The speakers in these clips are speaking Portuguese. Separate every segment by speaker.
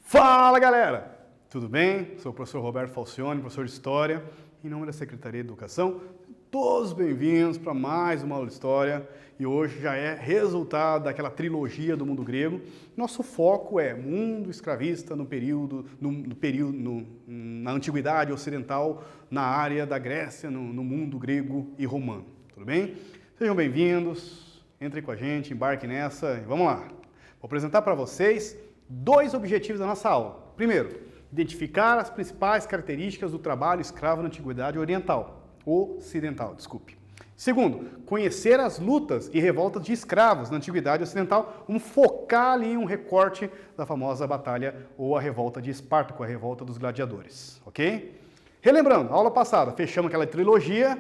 Speaker 1: Fala galera, tudo bem? Sou o professor Roberto Falcione, professor de História, em nome da Secretaria de Educação. Todos bem-vindos para mais uma aula de História e hoje já é resultado daquela trilogia do mundo grego. Nosso foco é mundo escravista na Antiguidade Ocidental, na área da Grécia, no mundo grego e romano, tudo bem? Sejam bem-vindos, entrem com a gente, embarquem nessa e vamos lá. Vou apresentar para vocês dois objetivos da nossa aula. Primeiro, identificar as principais características do trabalho escravo na Antiguidade Ocidental. Segundo, conhecer as lutas e revoltas de escravos na Antiguidade Ocidental. Vamos focar ali em um recorte da famosa batalha ou a revolta de Espartaco, a revolta dos gladiadores, ok? Relembrando, aula passada, fechamos aquela trilogia,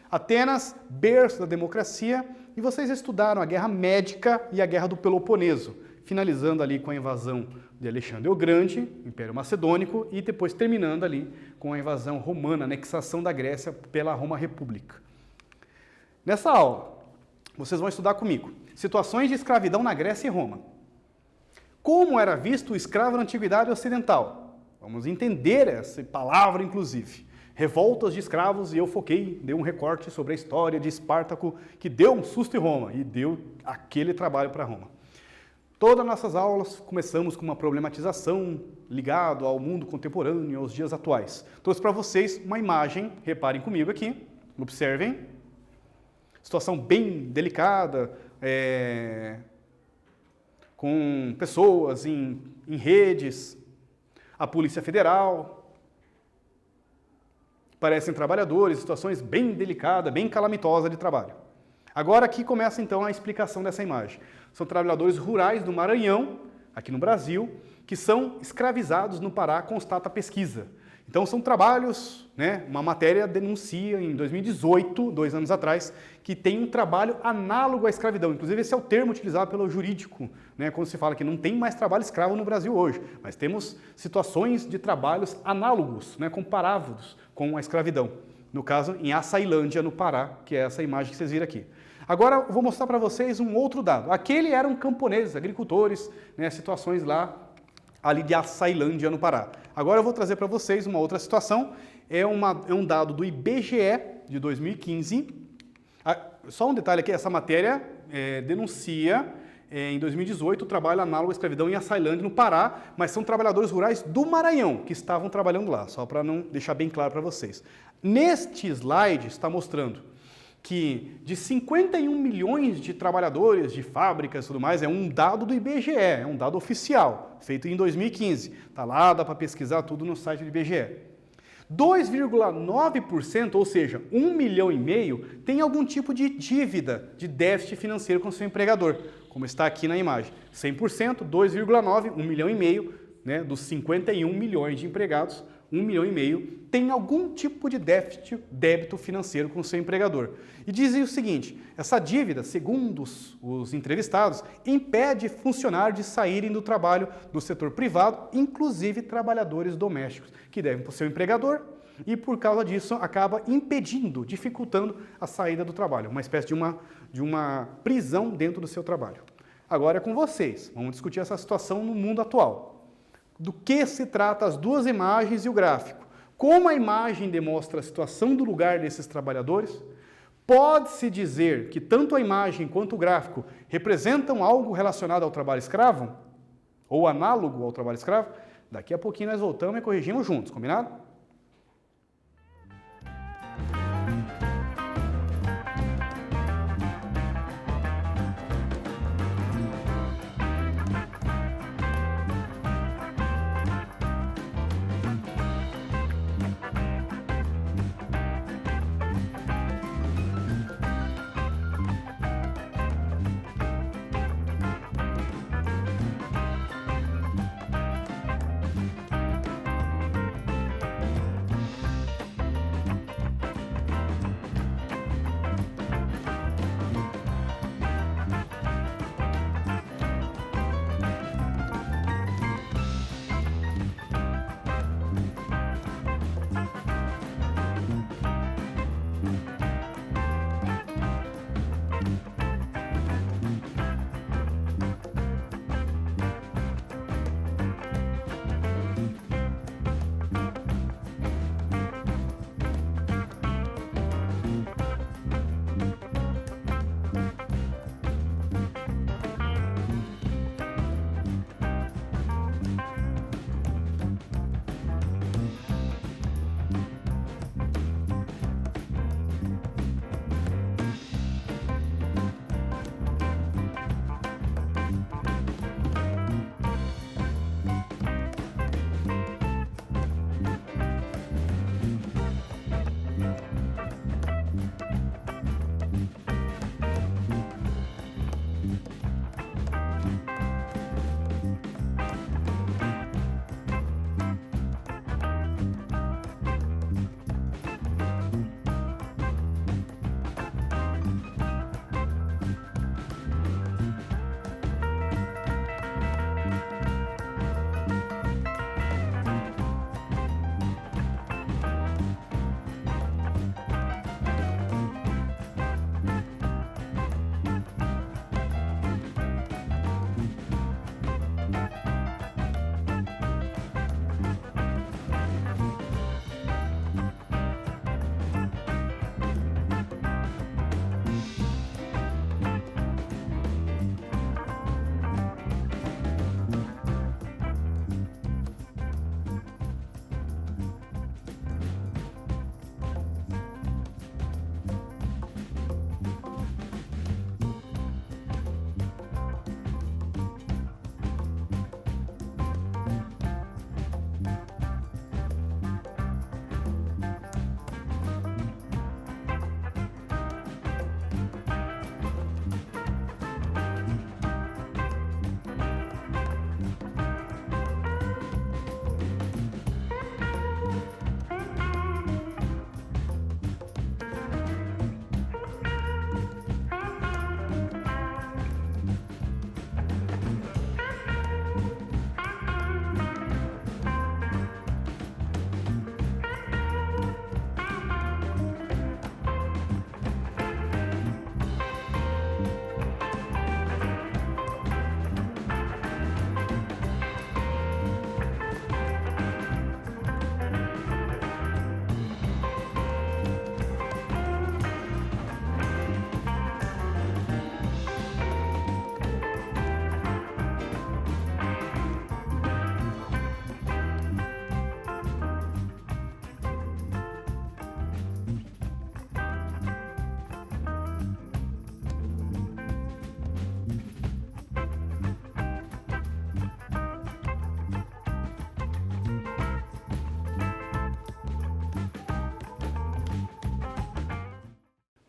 Speaker 1: Atenas, berço da democracia, e vocês estudaram a Guerra Médica e a Guerra do Peloponeso, finalizando ali com a invasão de Alexandre o Grande, Império Macedônico, e depois terminando ali com a invasão romana, a anexação da Grécia pela Roma República. Nessa aula, vocês vão estudar comigo situações de escravidão na Grécia e Roma. Como era visto o escravo na Antiguidade Ocidental? Vamos entender essa palavra, inclusive. Revoltas de escravos, e eu dei um recorte sobre a história de Espartaco, que deu um susto em Roma, e deu aquele trabalho para Roma. Todas as nossas aulas começamos com uma problematização ligada ao mundo contemporâneo, aos dias atuais. Trouxe para vocês uma imagem, reparem comigo aqui, observem. Situação bem delicada, com pessoas em redes, a Polícia Federal, parecem trabalhadores, situações bem delicadas, bem calamitosas de trabalho. Agora aqui começa então a explicação dessa imagem. São trabalhadores rurais do Maranhão, aqui no Brasil, que são escravizados no Pará, constata a pesquisa. Então são trabalhos, uma matéria denuncia em 2018, 2 anos atrás, que tem um trabalho análogo à escravidão. Inclusive esse é o termo utilizado pelo jurídico, quando se fala que não tem mais trabalho escravo no Brasil hoje, mas temos situações de trabalhos análogos, comparáveis com a escravidão. No caso, em Açailândia, no Pará, que é essa imagem que vocês viram aqui. Agora, eu vou mostrar para vocês um outro dado. Aquele eram camponeses, agricultores, situações lá, ali de Açailândia, no Pará. Agora eu vou trazer para vocês uma outra situação. É um dado do IBGE, de 2015. Só um detalhe aqui, essa matéria denuncia, em 2018, o trabalho análogo à escravidão em Açailândia, no Pará, mas são trabalhadores rurais do Maranhão que estavam trabalhando lá, só para não deixar bem claro para vocês. Neste slide está mostrando que de 51 milhões de trabalhadores de fábricas e tudo mais, é um dado do IBGE, é um dado oficial, feito em 2015. Está lá, dá para pesquisar tudo no site do IBGE. 2,9%, ou seja, 1,5 milhão, tem algum tipo de dívida, de déficit financeiro com seu empregador, como está aqui na imagem. 100%, 2,9, 1,5 milhão, dos 51 milhões de empregados, 1,5 milhão tem algum tipo de débito financeiro com o seu empregador. E dizem o seguinte, essa dívida, segundo os entrevistados, impede funcionários de saírem do trabalho do setor privado, inclusive trabalhadores domésticos, que devem para o seu empregador e, por causa disso, acaba impedindo, dificultando a saída do trabalho, uma espécie de uma prisão dentro do seu trabalho. Agora é com vocês, vamos discutir essa situação no mundo atual. Do que se trata as duas imagens e o gráfico? Como a imagem demonstra a situação do lugar desses trabalhadores? Pode-se dizer que tanto a imagem quanto o gráfico representam algo relacionado ao trabalho escravo? Ou análogo ao trabalho escravo? Daqui a pouquinho nós voltamos e corrigimos juntos, combinado?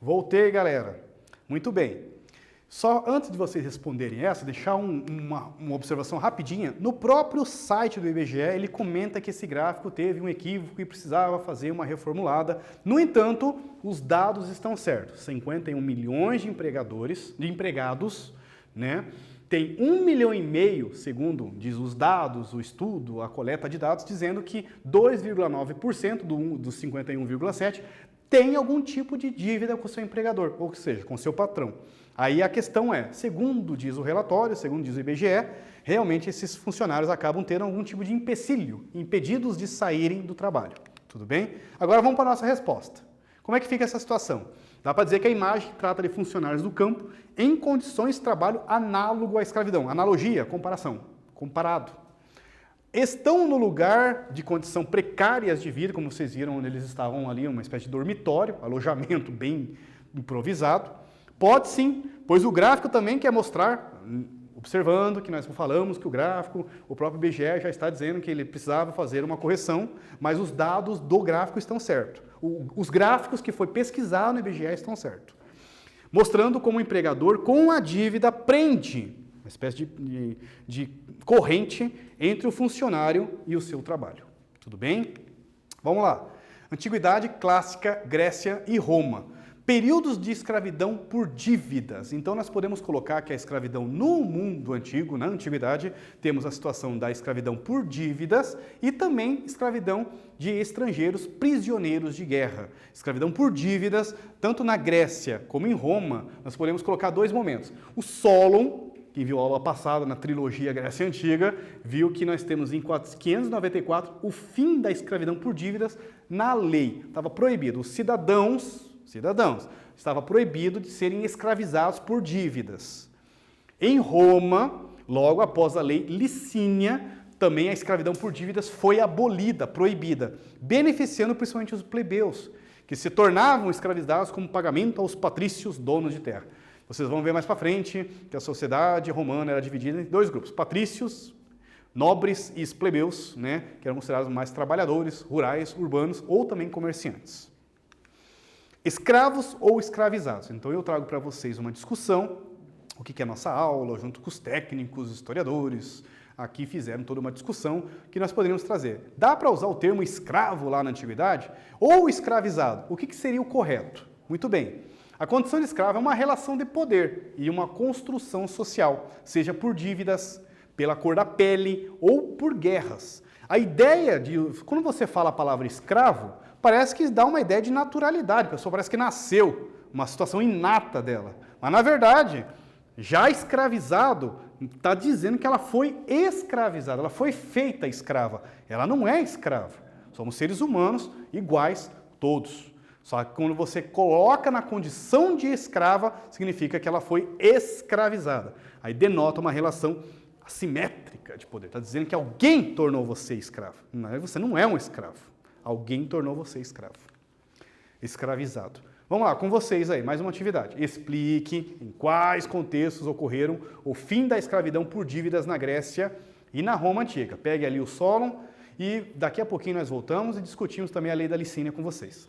Speaker 1: Voltei, galera. Muito bem. Só antes de vocês responderem essa, deixar uma observação rapidinha. No próprio site do IBGE, ele comenta que esse gráfico teve um equívoco e precisava fazer uma reformulada. No entanto, os dados estão certos. 51 milhões de empregados, né? Tem 1,5 milhão, segundo diz os dados, o estudo, a coleta de dados, dizendo que 2,9% dos 51,7% tem algum tipo de dívida com o seu empregador, ou seja, com o seu patrão. Aí a questão é, segundo diz o relatório, segundo diz o IBGE, realmente esses funcionários acabam tendo algum tipo de empecilho, impedidos de saírem do trabalho. Tudo bem? Agora vamos para a nossa resposta. Como é que fica essa situação? Dá para dizer que a imagem trata de funcionários do campo em condições de trabalho análogo à escravidão. Analogia, comparação, comparado. Estão no lugar de condição precárias de vida, como vocês viram, onde eles estavam ali, uma espécie de dormitório, alojamento bem improvisado. Pode sim, pois o gráfico também quer mostrar, observando que nós falamos que o gráfico, o próprio IBGE já está dizendo que ele precisava fazer uma correção, mas os dados do gráfico estão certos. Os gráficos que foi pesquisado no IBGE estão certos. Mostrando como o empregador, com a dívida, prende uma espécie de corrente entre o funcionário e o seu trabalho. Tudo bem? Vamos lá. Antiguidade clássica, Grécia e Roma. Períodos de escravidão por dívidas. Então, nós podemos colocar que a escravidão no mundo antigo, na antiguidade, temos a situação da escravidão por dívidas e também escravidão de estrangeiros prisioneiros de guerra. Escravidão por dívidas, tanto na Grécia como em Roma, nós podemos colocar dois momentos. O Solon, quem viu a aula passada na trilogia Grécia Antiga, viu que nós temos em 594 o fim da escravidão por dívidas na lei. Estava proibido. Os cidadãos, estava proibido de serem escravizados por dívidas. Em Roma, logo após a lei Licínia, também a escravidão por dívidas foi abolida, proibida, beneficiando principalmente os plebeus, que se tornavam escravizados como pagamento aos patrícios donos de terra. Vocês vão ver mais para frente que a sociedade romana era dividida em dois grupos, patrícios, nobres e os plebeus, né, que eram considerados mais trabalhadores, rurais, urbanos ou também comerciantes. Escravos ou escravizados. Então eu trago para vocês uma discussão, o que é a nossa aula, junto com os técnicos, historiadores, aqui fizeram toda uma discussão que nós poderíamos trazer. Dá para usar o termo escravo lá na antiguidade? Ou escravizado? O que seria o correto? Muito bem. A condição de escravo é uma relação de poder e uma construção social, seja por dívidas, pela cor da pele ou por guerras. A ideia de, quando você fala a palavra escravo, parece que dá uma ideia de naturalidade, a pessoa parece que nasceu, uma situação inata dela. Mas, na verdade, já escravizado, está dizendo que ela foi escravizada, ela foi feita escrava. Ela não é escrava. Somos seres humanos iguais todos. Só que quando você coloca na condição de escrava, significa que ela foi escravizada. Aí denota uma relação assimétrica de poder. Está dizendo que alguém tornou você escravo. Você não é um escravo. Alguém tornou você escravo, escravizado. Vamos lá, com vocês aí, mais uma atividade. Explique em quais contextos ocorreram o fim da escravidão por dívidas na Grécia e na Roma Antiga. Pegue ali o Solon e daqui a pouquinho nós voltamos e discutimos também a lei da Licínia com vocês.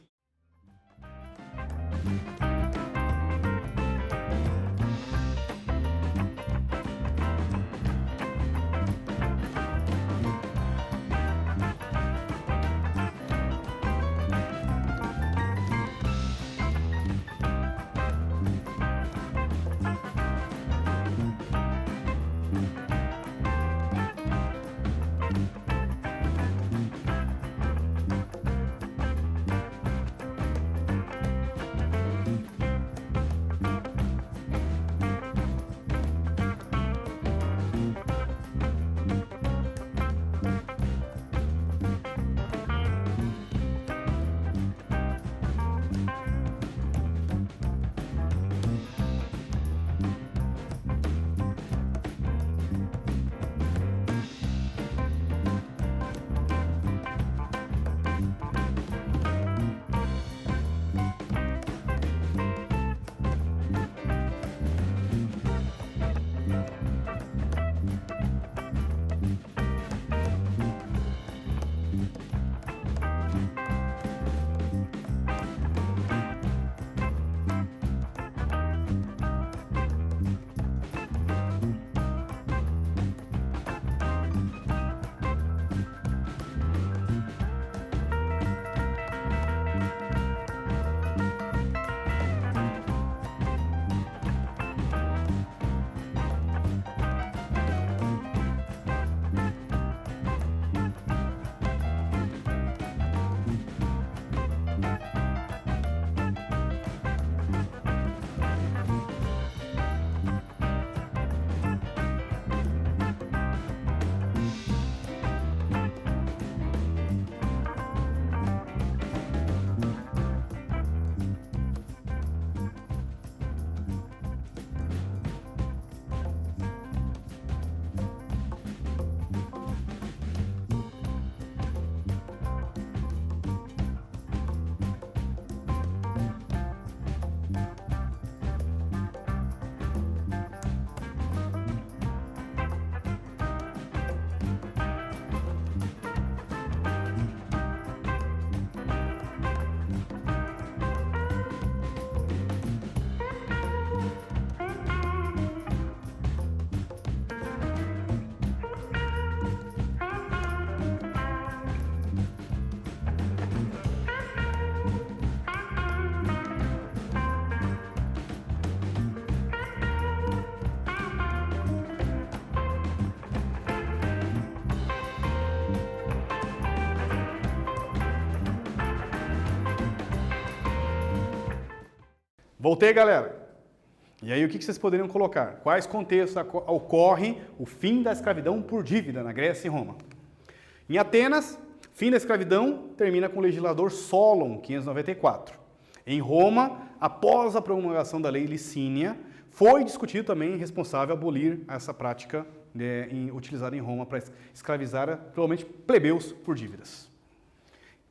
Speaker 1: Voltei, galera. E aí, o que vocês poderiam colocar? Quais contextos ocorre o fim da escravidão por dívida na Grécia e Roma? Em Atenas, fim da escravidão termina com o legislador Solon, 594. Em Roma, após a promulgação da lei Licínia, foi discutido também responsável abolir essa prática utilizada em Roma para escravizar, provavelmente, plebeus por dívidas.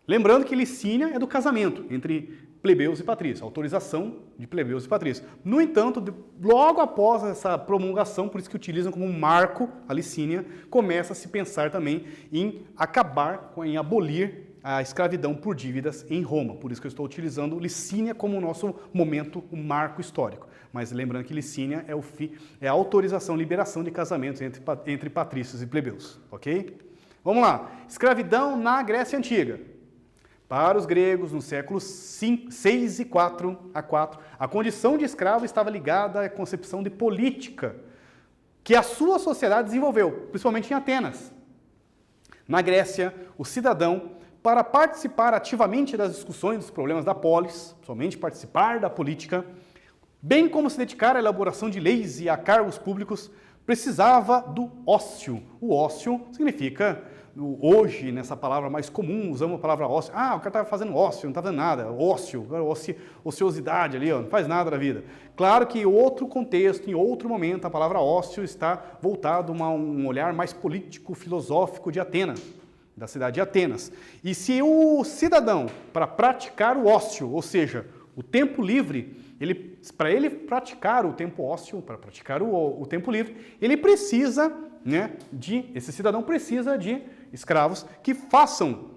Speaker 1: Lembrando que Licínia é do casamento entre plebeus e patrícios, autorização de plebeus e patrícios. No entanto, logo após essa promulgação, por isso que utilizam como um marco a Licínia, começa a se pensar também em acabar, em abolir a escravidão por dívidas em Roma. Por isso que eu estou utilizando Licínia como o nosso momento, um marco histórico. Mas lembrando que Licínia é a autorização, liberação de casamentos entre patrícios e plebeus, ok? Vamos lá. Escravidão na Grécia Antiga. Para os gregos, nos séculos 6 e 4 a 4, a condição de escravo estava ligada à concepção de política que a sua sociedade desenvolveu, principalmente em Atenas. Na Grécia, o cidadão, para participar ativamente das discussões dos problemas da polis, somente participar da política, bem como se dedicar à elaboração de leis e a cargos públicos, precisava do ócio. O ócio significa... Hoje, nessa palavra mais comum, usamos a palavra ócio. Ah, o cara está fazendo ócio, não está fazendo nada. Ócio, ociosidade ali, ó, não faz nada da vida. Claro que em outro contexto, em outro momento, a palavra ócio está voltado a um olhar mais político, filosófico de Atenas, da cidade de Atenas. E se o cidadão, para praticar o ócio, ou seja, o tempo livre, para ele praticar o tempo ócio, para praticar o tempo livre, ele precisa, esse cidadão precisa de escravos que façam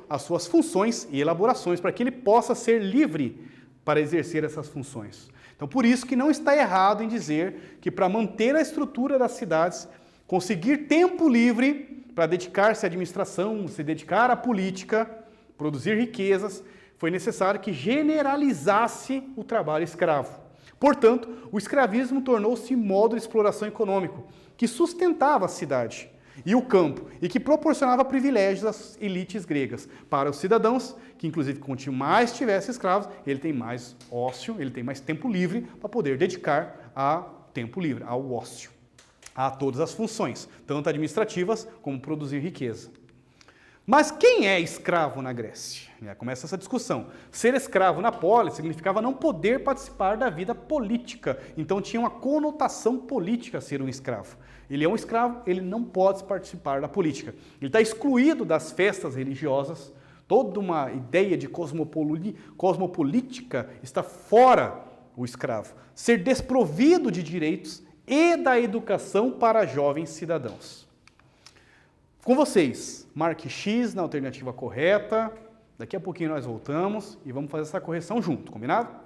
Speaker 1: as suas funções e elaborações para que ele possa ser livre para exercer essas funções. Então, por isso que não está errado em dizer que para manter a estrutura das cidades, conseguir tempo livre para dedicar-se à administração, se dedicar à política, produzir riquezas, foi necessário que generalizasse o trabalho escravo. Portanto, o escravismo tornou-se modo de exploração econômico que sustentava a cidade e o campo e que proporcionava privilégios às elites gregas. Para os cidadãos, que inclusive quanto mais tivesse escravos, ele tem mais ócio, ele tem mais tempo livre para poder dedicar ao tempo livre, ao ócio, a todas as funções, tanto administrativas como produzir riqueza. Mas quem é escravo na Grécia? Começa essa discussão. Ser escravo na polis significava não poder participar da vida política. Então tinha uma conotação política ser um escravo. Ele é um escravo, ele não pode participar da política. Ele está excluído das festas religiosas. Toda uma ideia de cosmopolítica está fora o escravo. Ser desprovido de direitos e da educação para jovens cidadãos. Com vocês, marque X na alternativa correta. Daqui a pouquinho nós voltamos e vamos fazer essa correção junto, combinado?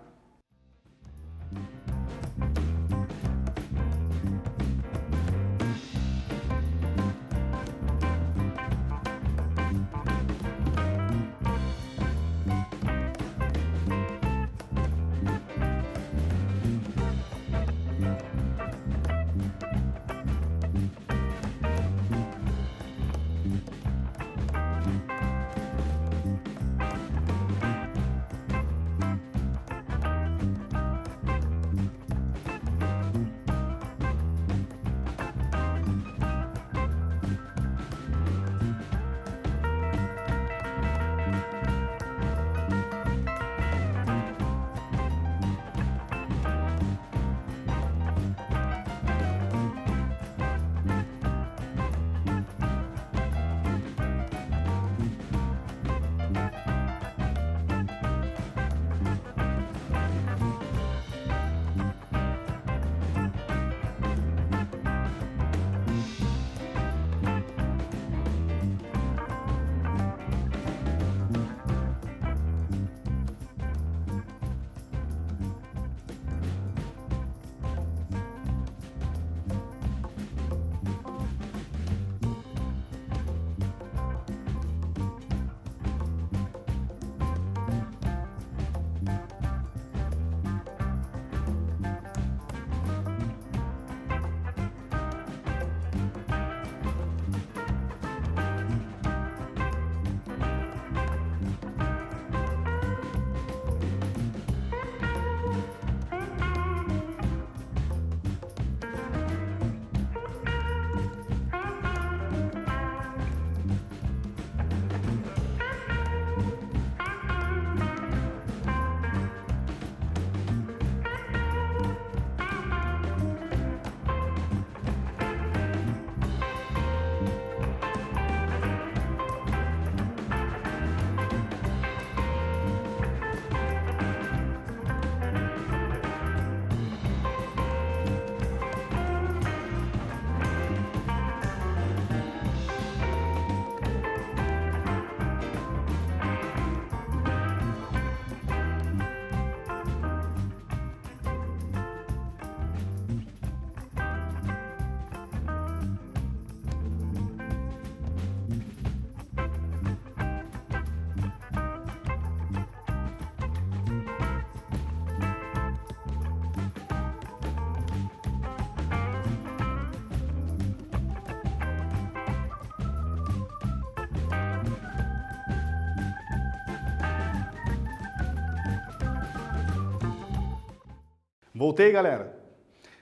Speaker 1: Voltei, galera.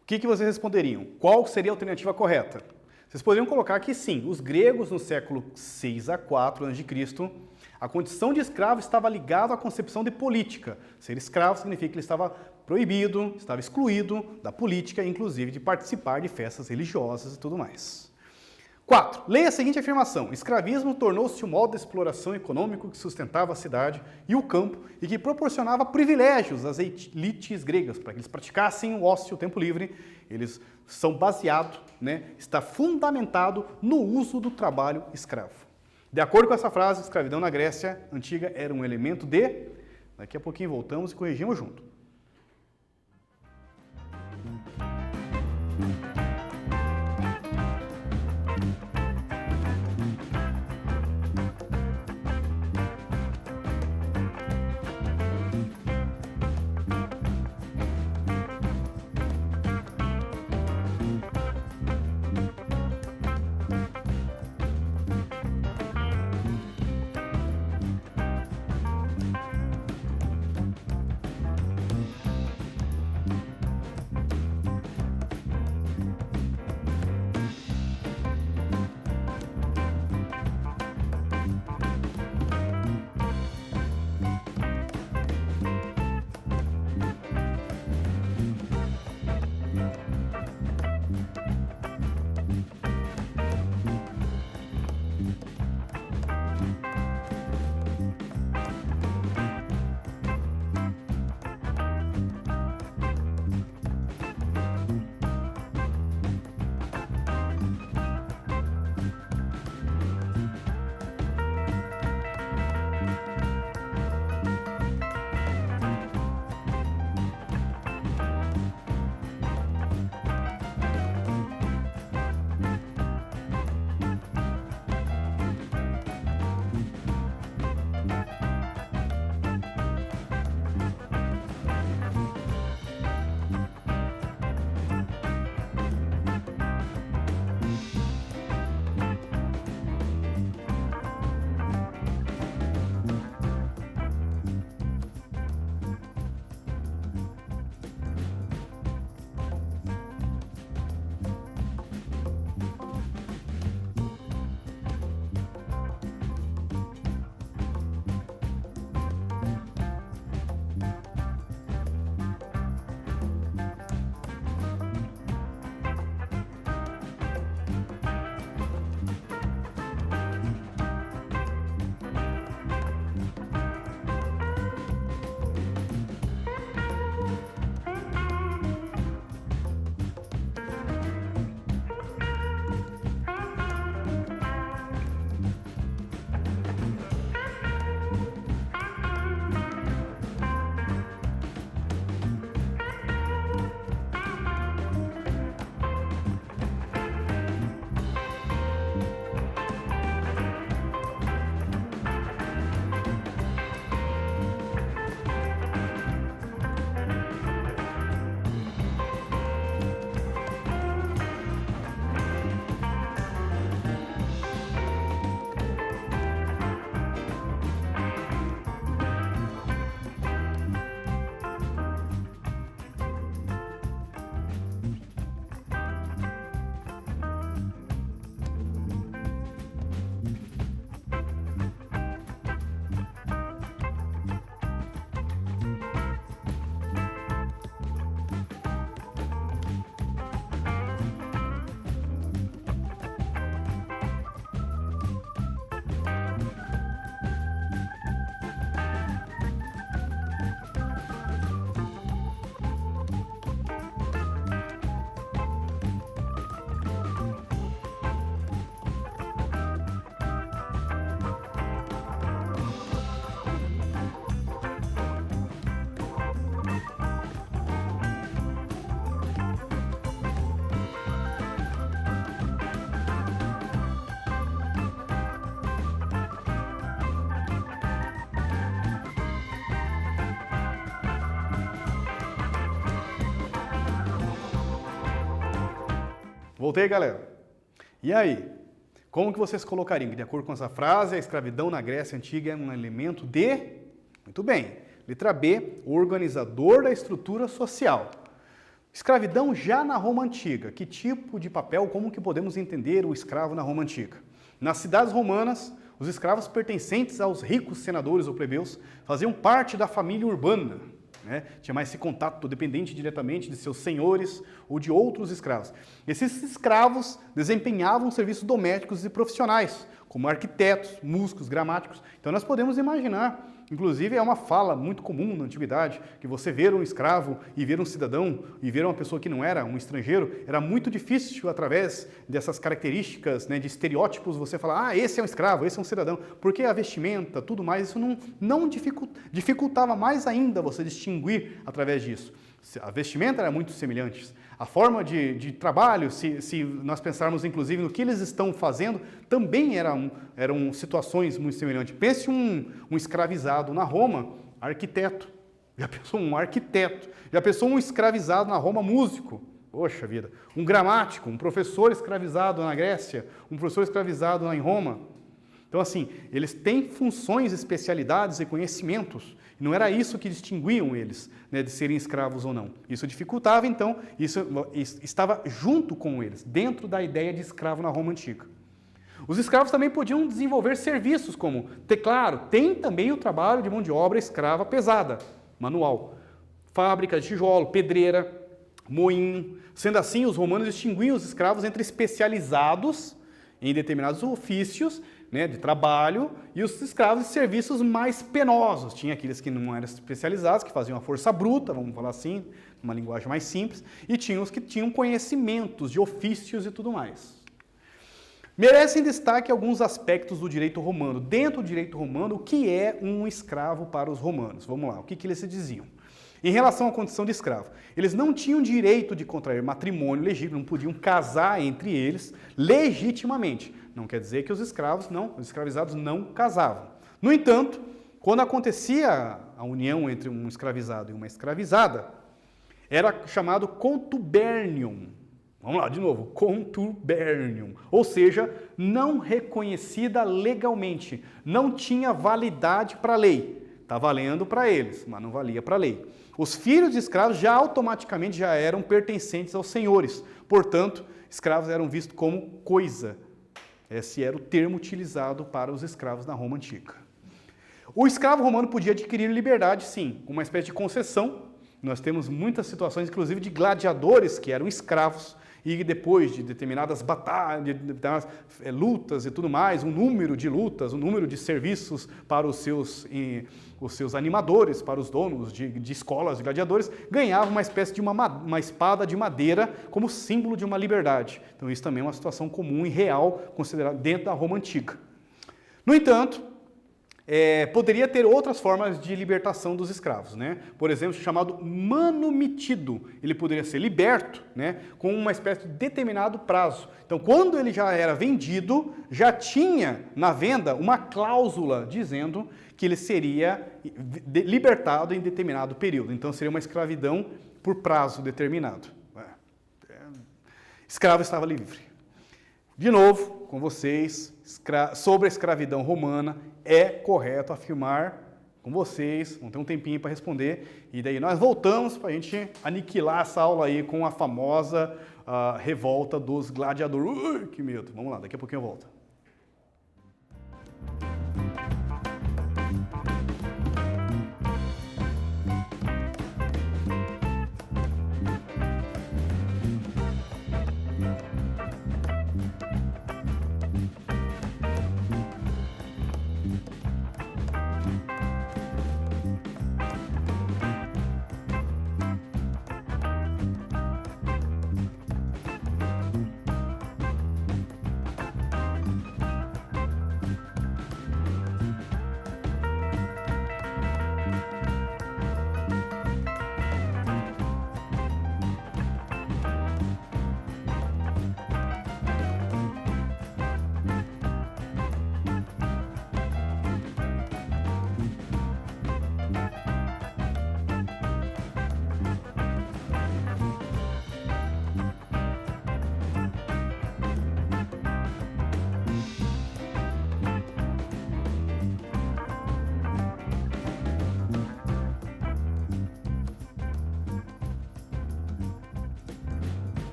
Speaker 1: O que vocês responderiam? Qual seria a alternativa correta? Vocês poderiam colocar que sim, os gregos no século 6 a 4 a.C., a condição de escravo estava ligada à concepção de política. Ser escravo significa que ele estava proibido, estava excluído da política, inclusive de participar de festas religiosas e tudo mais. 4. Leia a seguinte afirmação: escravismo tornou-se um modo de exploração econômico que sustentava a cidade e o campo e que proporcionava privilégios às elites gregas para que eles praticassem o ócio, o tempo livre. Eles são baseados, está fundamentado no uso do trabalho escravo. De acordo com essa frase, escravidão na Grécia Antiga era um elemento de... Daqui a pouquinho voltamos e corrigimos junto. Voltei, galera. E aí? Como que vocês colocariam? De acordo com essa frase, a escravidão na Grécia Antiga é um elemento de... Muito bem. Letra B, o organizador da estrutura social. Escravidão já na Roma Antiga. Que tipo de papel, como que podemos entender o escravo na Roma Antiga? Nas cidades romanas, os escravos pertencentes aos ricos senadores ou plebeus faziam parte da família urbana, né? Tinha mais esse contato dependente diretamente de seus senhores ou de outros escravos. Esses escravos desempenhavam serviços domésticos e profissionais, como arquitetos, músicos, gramáticos. Então nós podemos imaginar, inclusive é uma fala muito comum na antiguidade, que você ver um escravo e ver um cidadão e ver uma pessoa que não era um estrangeiro, era muito difícil através dessas características, né, de estereótipos, você falar, esse é um escravo, esse é um cidadão, porque a vestimenta, tudo mais, isso não dificultava mais ainda você distinguir através disso. A vestimenta era muito semelhante. A forma de trabalho, se nós pensarmos inclusive no que eles estão fazendo, também eram situações muito semelhantes. Pense um escravizado na Roma, arquiteto. Já pensou um arquiteto? Já pensou um escravizado na Roma, músico? Poxa vida. Um gramático, um professor escravizado na Grécia, um professor escravizado em Roma. Então, assim, eles têm funções, especialidades e conhecimentos. Não era isso que distinguiam eles, né, de serem escravos ou não. Isso dificultava, então, isso estava junto com eles, dentro da ideia de escravo na Roma Antiga. Os escravos também podiam desenvolver serviços como, claro, tem também o trabalho de mão de obra escrava pesada, manual. Fábrica de tijolo, pedreira, moinho. Sendo assim, os romanos distinguiam os escravos entre especializados em determinados ofícios, né, de trabalho, e os escravos de serviços mais penosos. Tinha aqueles que não eram especializados, que faziam a força bruta, vamos falar assim, uma linguagem mais simples, e tinha os que tinham conhecimentos de ofícios e tudo mais. Merecem destaque alguns aspectos do direito romano. Dentro do direito romano, o que é um escravo para os romanos? Vamos lá, o que eles se diziam? Em relação à condição de escravo, eles não tinham direito de contrair matrimônio legítimo, não podiam casar entre eles legitimamente. Não quer dizer que os escravizados não casavam. No entanto, quando acontecia a união entre um escravizado e uma escravizada, era chamado contubernium. Vamos lá, de novo, contubernium. Ou seja, não reconhecida legalmente, não tinha validade para a lei. Está valendo para eles, mas não valia para a lei. Os filhos de escravos já automaticamente eram pertencentes aos senhores. Portanto, escravos eram vistos como coisa. Esse era o termo utilizado para os escravos na Roma Antiga. O escravo romano podia adquirir liberdade, sim, uma espécie de concessão. Nós temos muitas situações, inclusive, de gladiadores que eram escravos e depois de determinadas batalhas, de determinadas lutas e tudo mais, um número de lutas, um número de serviços para os seus animadores, para os donos de escolas de gladiadores, ganhavam uma espécie de uma espada de madeira como símbolo de uma liberdade. Então isso também é uma situação comum e real considerada dentro da Roma Antiga. No entanto, poderia ter outras formas de libertação dos escravos, né? Por exemplo, chamado manumitido. Ele poderia ser liberto, né, com uma espécie de determinado prazo. Então, quando ele já era vendido, já tinha na venda uma cláusula dizendo que ele seria libertado em determinado período. Então, seria uma escravidão por prazo determinado. Escravo estava livre. De novo, com vocês, sobre a escravidão romana, é correto afirmar com vocês, vão ter um tempinho para responder, e daí nós voltamos para a gente aniquilar essa aula aí com a famosa revolta dos gladiadores. Que medo! Vamos lá, daqui a pouquinho eu volto.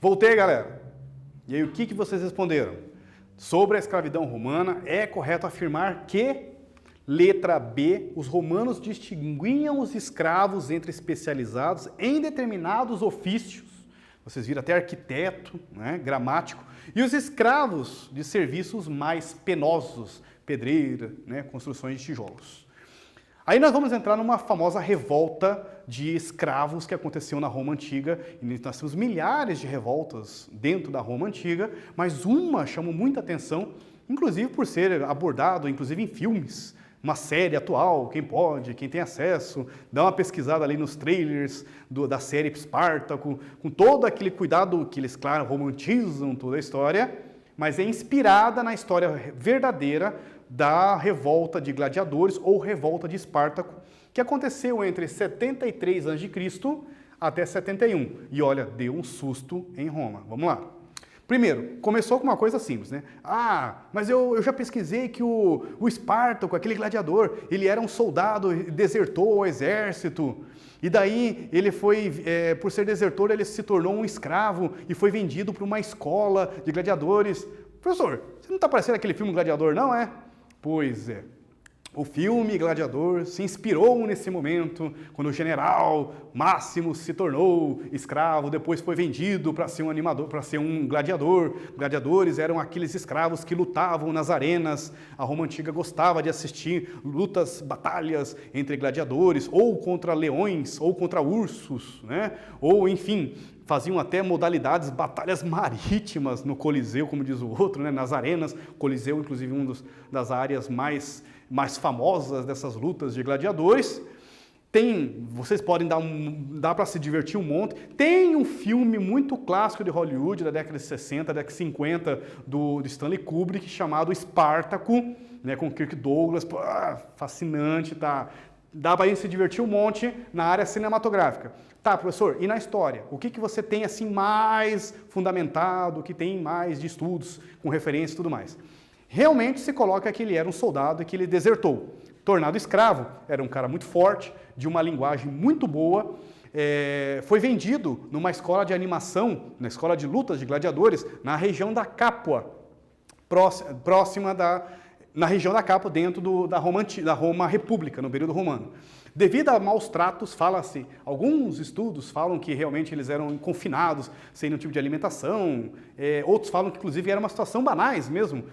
Speaker 1: Voltei, galera. E aí, o que vocês responderam? Sobre a escravidão romana, é correto afirmar que, letra B, os romanos distinguiam os escravos entre especializados em determinados ofícios. Vocês viram até arquiteto, né, gramático. E os escravos de serviços mais penosos, pedreira, né, construções de tijolos. Aí nós vamos entrar numa famosa revolta de escravos que aconteceu na Roma Antiga. E nós temos milhares de revoltas dentro da Roma Antiga, mas uma chamou muita atenção, inclusive por ser abordado, inclusive em filmes. Uma série atual, quem pode, quem tem acesso, dá uma pesquisada ali nos trailers da série Espartaco, com todo aquele cuidado que eles, claro, romantizam toda a história, mas é inspirada na história verdadeira da revolta de gladiadores ou revolta de Espartaco, que aconteceu entre 73 a.C. até 71. E olha, deu um susto em Roma. Vamos lá. Primeiro, começou com uma coisa simples, né? Mas eu já pesquisei que o Espartaco, aquele gladiador, ele era um soldado, desertou ao exército, e daí ele foi, por ser desertor, ele se tornou um escravo e foi vendido para uma escola de gladiadores. Professor, você não está parecendo aquele filme Gladiador, não é? Pois é. O filme Gladiador se inspirou nesse momento, quando o general Máximo se tornou escravo, depois foi vendido para ser um animador, para ser um gladiador. Gladiadores eram aqueles escravos que lutavam nas arenas. A Roma Antiga gostava de assistir lutas, batalhas entre gladiadores, ou contra leões, ou contra ursos, né? Ou, enfim, faziam até modalidades, batalhas marítimas no Coliseu, como diz o outro, né? Nas arenas. Coliseu, inclusive, das áreas mais famosas dessas lutas de gladiadores. Vocês podem dá para se divertir um monte. Tem um filme muito clássico de Hollywood, da década de 60, década de 50, do Stanley Kubrick, chamado Espartaco, né, com Kirk Douglas. Fascinante, tá? Dá para se divertir um monte na área cinematográfica. Tá, professor, e na história? O que você tem assim mais fundamentado, que tem mais de estudos, com referência e tudo mais? Realmente se coloca que ele era um soldado e que ele desertou. Tornado escravo, era um cara muito forte, de uma linguagem muito boa, foi vendido numa escola de animação, na escola de lutas de gladiadores, na região da Capua, na região da Capua, dentro da Roma República, no período romano. Devido a maus tratos, alguns estudos falam que realmente eles eram confinados, sem nenhum tipo de alimentação, outros falam que inclusive era uma situação banais mesmo,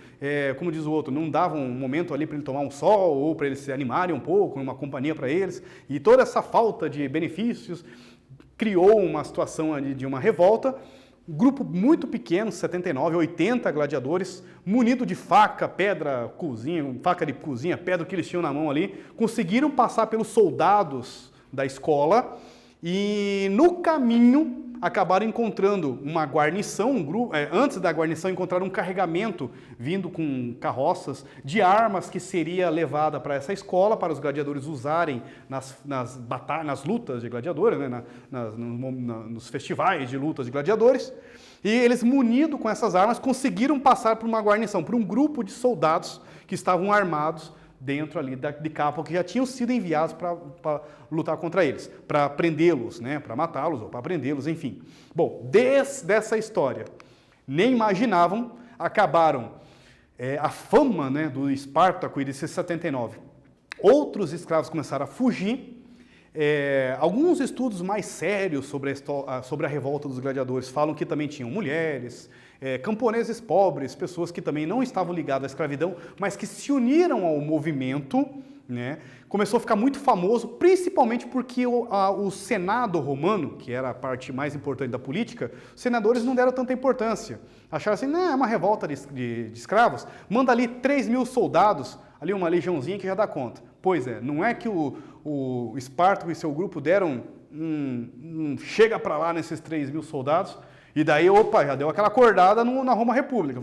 Speaker 1: como diz o outro, não davam um momento ali para ele tomar um sol, ou para eles se animarem um pouco, uma companhia para eles, e toda essa falta de benefícios criou uma situação de uma revolta. Um grupo muito pequeno, 79, 80 gladiadores, munido de faca, pedra, faca de cozinha, pedra que eles tinham na mão ali, conseguiram passar pelos soldados da escola e no caminho acabaram encontrando uma guarnição, antes da guarnição encontraram um carregamento vindo com carroças de armas que seria levada para essa escola, para os gladiadores usarem nas lutas de gladiadores, né, nos festivais de lutas de gladiadores. E eles, munidos com essas armas, conseguiram passar por uma guarnição, por um grupo de soldados que estavam armados dentro ali de Capua, que já tinham sido enviados para lutar contra eles, para prendê-los, né, para matá-los ou para prendê-los, enfim. Bom, desde essa história, nem imaginavam, acabaram a fama, né, do Espartaco e de 79. Outros escravos começaram a fugir. Alguns estudos mais sérios sobre a revolta dos gladiadores falam que também tinham mulheres, camponeses pobres, pessoas que também não estavam ligadas à escravidão, mas que se uniram ao movimento, né? Começou a ficar muito famoso, principalmente porque o Senado romano, que era a parte mais importante da política, os senadores não deram tanta importância. Acharam assim, não, é uma revolta de escravos, manda ali 3.000 soldados, ali uma legiãozinha que já dá conta. Pois é, não é que o Espartaco e seu grupo deram chega para lá nesses 3.000 soldados, e daí, já deu aquela acordada na Roma República.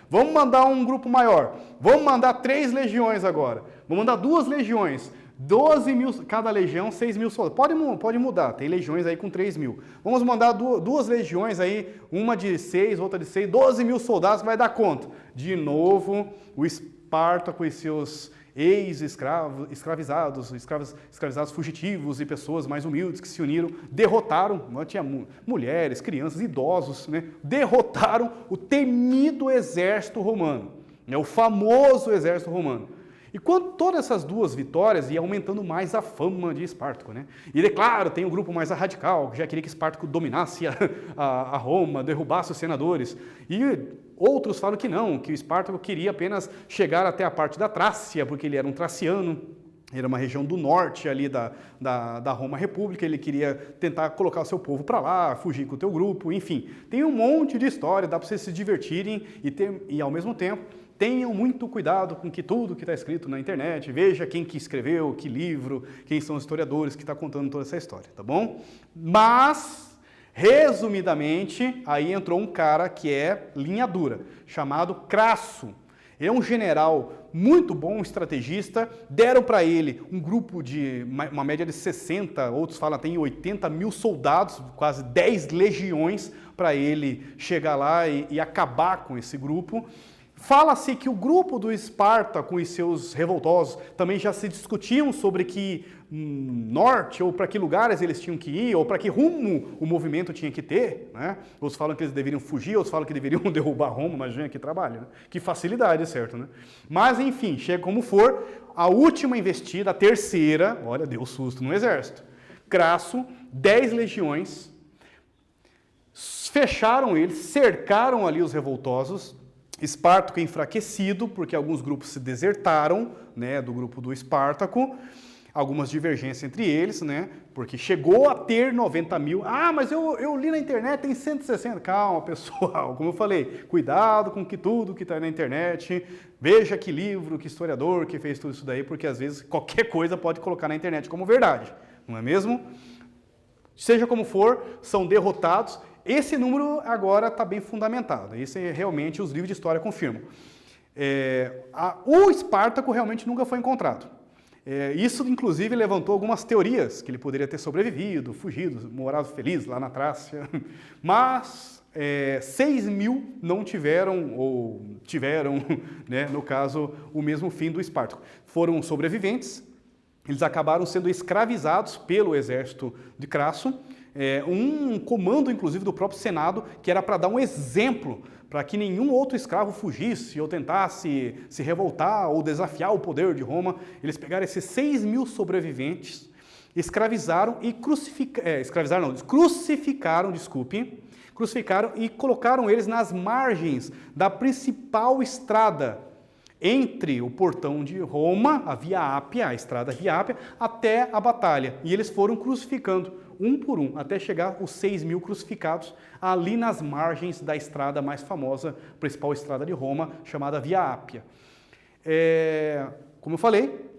Speaker 1: Vamos mandar um grupo maior, vamos mandar 3 legiões agora, vamos mandar 2 legiões, 12.000, cada legião, 6.000 soldados. Pode mudar, tem legiões aí com 3.000. Vamos mandar 2 legiões aí, uma de 6, outra de 6, 12.000 soldados, vai dar conta. De novo, Espartaco e seus escravizados fugitivos e pessoas mais humildes que se uniram, derrotaram, tinha mulheres, crianças, idosos, né? Derrotaram o temido exército romano, né? O famoso exército romano. E quando todas essas duas vitórias, ia aumentando mais a fama de Espartaco, né? E, claro, tem um grupo mais radical, que já queria que Espartaco dominasse a Roma, derrubasse os senadores. E outros falam que não, que o Espartaco queria apenas chegar até a parte da Trácia, porque ele era um traciano, era uma região do norte ali da Roma República, ele queria tentar colocar o seu povo para lá, fugir com o teu grupo, enfim. Tem um monte de história, dá para vocês se divertirem e ao mesmo tempo, tenham muito cuidado com que tudo que está escrito na internet, veja quem que escreveu, que livro, quem são os historiadores que estão contando toda essa história, tá bom? Mas, resumidamente, aí entrou um cara que é linha dura, chamado Crasso. Ele é um general muito bom, estrategista, deram para ele um grupo de uma média de 60, outros falam até em 80 mil soldados, quase 10 legiões, para ele chegar lá e acabar com esse grupo. Fala-se que o grupo do Espartaco e seus revoltosos também já se discutiam sobre que norte ou para que lugares eles tinham que ir ou para que rumo o movimento tinha que ter, né? Outros falam que eles deveriam fugir, outros falam que deveriam derrubar Roma, imagina que trabalho, né? Que facilidade, certo, né? Mas enfim, chega como for, a última investida, a terceira, olha, deu susto no exército. Crasso, 10 legiões, fecharam eles, cercaram ali os revoltosos. Espartaco enfraquecido, porque alguns grupos se desertaram, né, do grupo do Espartaco, algumas divergências entre eles, né, porque chegou a ter 90 mil. Ah, mas eu li na internet, tem 160. Calma, pessoal, como eu falei, cuidado com tudo que está na internet, veja que livro, que historiador que fez tudo isso daí, porque às vezes qualquer coisa pode colocar na internet como verdade, não é mesmo? Seja como for, são derrotados. Esse número agora está bem fundamentado, isso realmente os livros de história confirmam. O Espartaco realmente nunca foi encontrado. Isso, inclusive, levantou algumas teorias, que ele poderia ter sobrevivido, fugido, morado feliz lá na Trácia, mas 6 mil não tiveram, ou tiveram, né, no caso, o mesmo fim do Espartaco. Foram sobreviventes, eles acabaram sendo escravizados pelo exército de Crasso, um comando, inclusive, do próprio Senado, que era para dar um exemplo para que nenhum outro escravo fugisse ou tentasse se revoltar ou desafiar o poder de Roma. Eles pegaram esses 6 mil sobreviventes, crucificaram e colocaram eles nas margens da principal estrada entre o portão de Roma, a Via Ápia, a estrada Via Ápia, até a batalha. E eles foram crucificando, um por um, até chegar os 6 mil crucificados ali nas margens da estrada mais famosa, principal estrada de Roma, chamada Via Ápia. Como eu falei,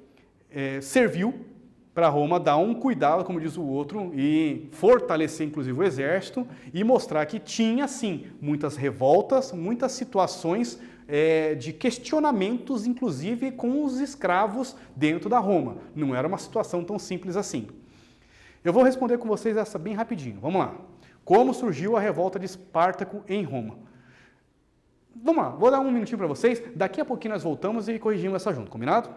Speaker 1: serviu para Roma dar um cuidado, como diz o outro, e fortalecer inclusive o exército e mostrar que tinha, sim, muitas revoltas, muitas situações de questionamentos, inclusive com os escravos dentro da Roma. Não era uma situação tão simples assim. Eu vou responder com vocês essa bem rapidinho. Vamos lá. Como surgiu a revolta de Espartaco em Roma? Vamos lá, vou dar um minutinho para vocês. Daqui a pouquinho nós voltamos e corrigimos essa junto, combinado?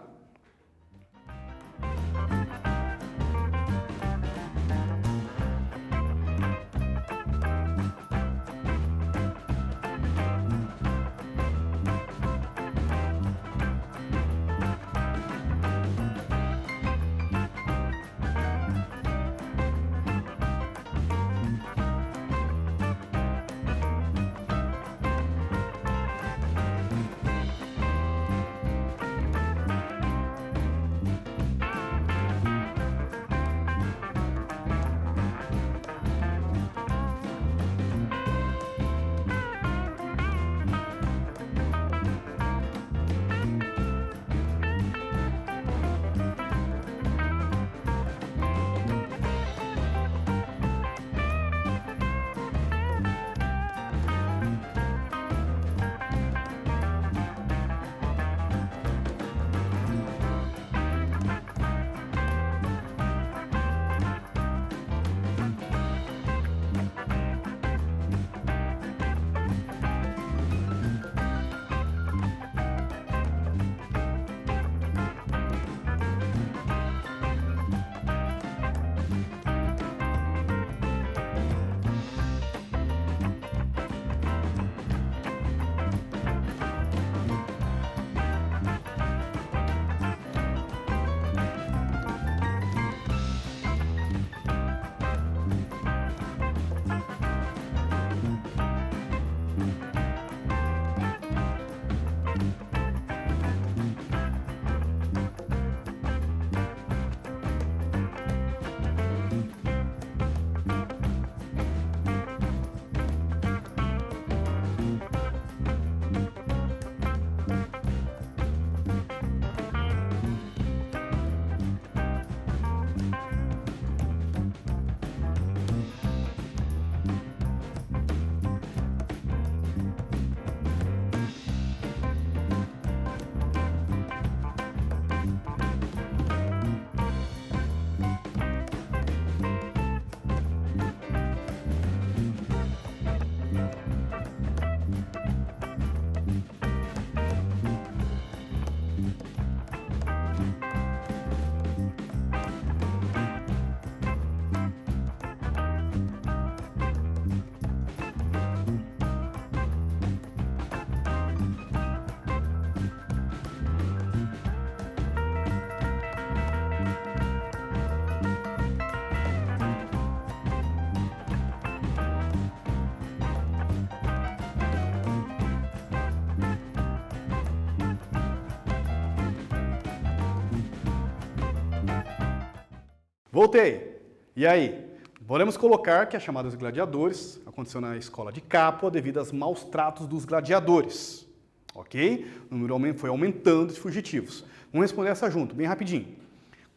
Speaker 1: Voltei. E aí? Podemos colocar que a chamada dos gladiadores aconteceu na escola de Capua devido aos maus tratos dos gladiadores. Ok? O número foi aumentando de fugitivos. Vamos responder essa junto, bem rapidinho.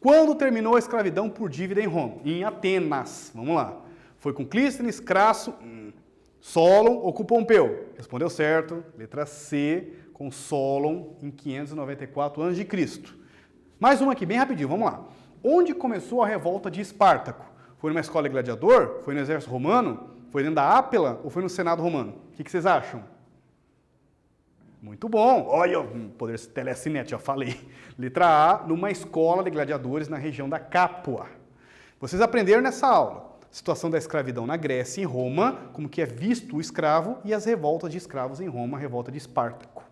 Speaker 1: Quando terminou a escravidão por dívida em Roma? Em Atenas. Vamos lá. Foi com Clístenes, Crasso, Solon ou com Pompeu? Respondeu certo. Letra C, com Solon em 594 a.C. Mais uma aqui, bem rapidinho, vamos lá. Onde começou a revolta de Espartaco? Foi numa escola de gladiador? Foi no exército romano? Foi dentro da Ápila ou foi no Senado romano? O que vocês acham? Muito bom. Olha, poder telecinético, já falei. Letra A, numa escola de gladiadores na região da Capua. Vocês aprenderam nessa aula a situação da escravidão na Grécia e em Roma, como que é visto o escravo e as revoltas de escravos em Roma, a revolta de Espartaco.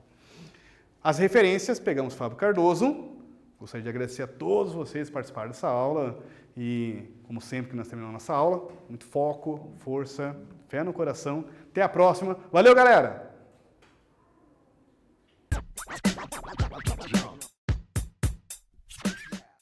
Speaker 1: As referências, pegamos Fábio Cardoso. Gostaria de agradecer a todos vocês que participaram dessa aula e, como sempre que nós terminamos nossa aula, muito foco, força, fé no coração. Até a próxima. Valeu, galera!